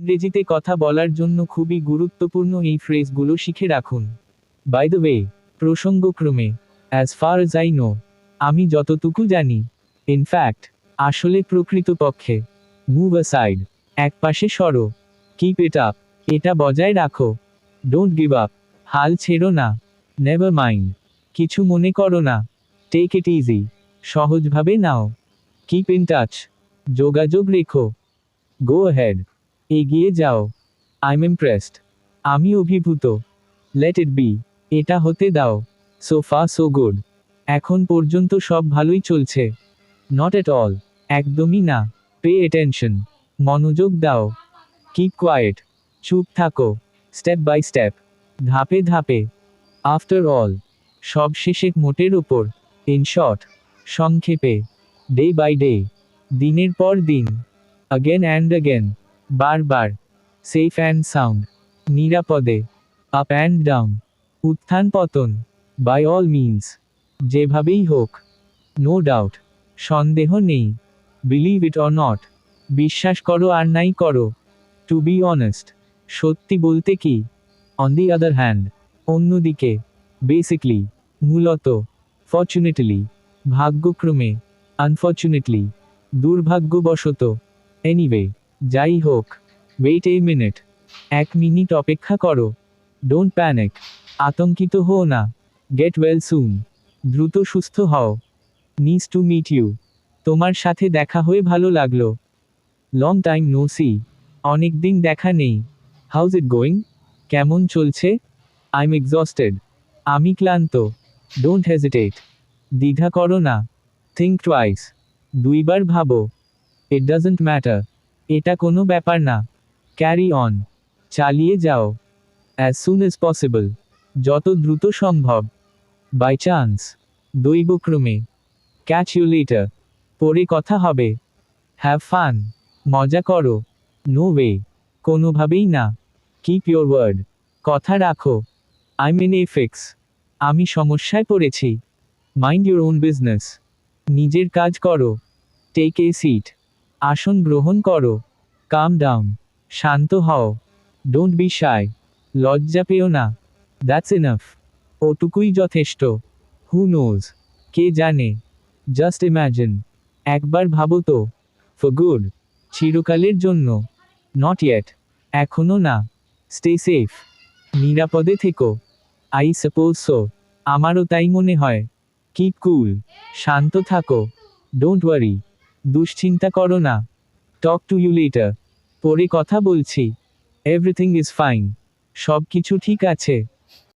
ইংরেজিতে কথা বলার জন্য খুবই গুরুত্বপূর্ণ এই ফ্রেজগুলো শিখে রাখুন। বাই দ্য ওয়ে, প্রসঙ্গক্রমে, as far as I know, আমি যতটুকু জানি, ইনফ্যাক্ট, আসলে প্রকৃতপক্ষে, মুভ অ্যাসাইড, একপাশে সরো, কিপ ইট আপ, এটা বজায় রাখো, ডোন্ট গিভ আপ, হাল ছেড়ো না, নেভার মাইন্ড, কিছু মনে করো না, টেক ইট ইজি, সহজভাবে নাও, কিপ ইন টাচ, যোগাযোগ রেখো, গো অ্যাহেড, এগিয়ে যাও, আই এম ইমপ্রেসড, আমি অভিভূত, লেট ইট বি, এটা হতে দাও, সো ফা সো গুড, এখন পর্যন্ত সব ভালোই চলছে, নট এট অল, একদমই না, পে অ্যাটেনশন, মনোযোগ দাও, কিপ কোয়াইট, চুপ থাকো, স্টেপ বাই স্টেপ, ধাপে ধাপে, আফটার অল, সব শেষে মোটের ওপর, ইন শর্ট, সংক্ষেপে, ডে বাই ডে, দিনের পর দিন, again and again, বারবার, সেফ অ্যান্ড সাউন্ড, নিরাপদে, আপ অ্যান্ড ডাউন, উত্থান পতন, বাই অল মিনস, যেভাবেই হোক, নো ডাউট, সন্দেহ নেই, বিলিভ ইট অর নট, বিশ্বাস করো আর নাই করো, টু বি অনেস্ট, সত্যি বলতে কি, অন দি আদার হ্যান্ড, অন্যদিকে, বেসিকলি, মূলত, ফর্চুনেটলি, ভাগ্যক্রমে, আনফর্চুনেটলি, দুর্ভাগ্যবশত, এনিওয়ে, যাই হোক, ওয়েট এ মিনিট, 1 মিনিট অপেক্ষা করো, ডোন্ট প্যানিক, আতঙ্কিত হও না, গেট ওয়েল সুন, দ্রুত সুস্থ হও, নিস টু মিট ইউ, তোমার সাথে দেখা হয়ে ভালো লাগলো, লং টাইম নো সি, অনেক দিন দেখা নেই, হাউজ ইট গোয়িং, কেমন চলছে, আই এম এক্সস্টেড, আমি ক্লান্ত, ডোন্ট হেজিটেট, দ্বিধা করো না, থিঙ্ক টুয়াইস, 2বার ভাবো, ইট ডাজন্ট ম্যাটার, এটা কোনো ব্যাপার না, ক্যারি অন, চালিয়ে যাও, অ্যাজ সুন এজ পসিবল, যত দ্রুত সম্ভব, বাই চান্স, দৈবক্রমে, ক্যাচ ইউ লেটার, পরে কথা হবে, হ্যাভ ফান, মজা করো, নো ওয়ে, কোনোভাবেই না, কিপ ইয়োর ওয়ার্ড, কথা রাখো, আই মিন এ ফিক্স, আমি সমস্যায় পড়েছি, মাইন্ড ইউর ওন বিজনেস, নিজের কাজ করো, টেক এ সিট, আসন গ্রহণ করো, কাম ডাউন, শান্ত হও, ডোন্ট বি শাই, লজ্জা পেও না, দ্যাটস ইনাফ, ওটুকুই যথেষ্ট, হু নোজ, কে জানে, জাস্ট ইম্যাজিন, একবার ভাবো তো, ফর গুড, চিরকালের জন্য, নট ইয়েট, এখনো না, স্টে সেফ, নিরাপদে থেকো, আই সাপোজ সো, আমারও তাই মনে হয়, কিপ কুল, শান্ত থাকো, ডোন্ট ওয়ারি, দুশ্চিন্তা করো না, টক টু ইউ লেটার, পরে কথা বলছি, এভরিথিং ইজ ফাইন, সব কিছু ঠিক আছে।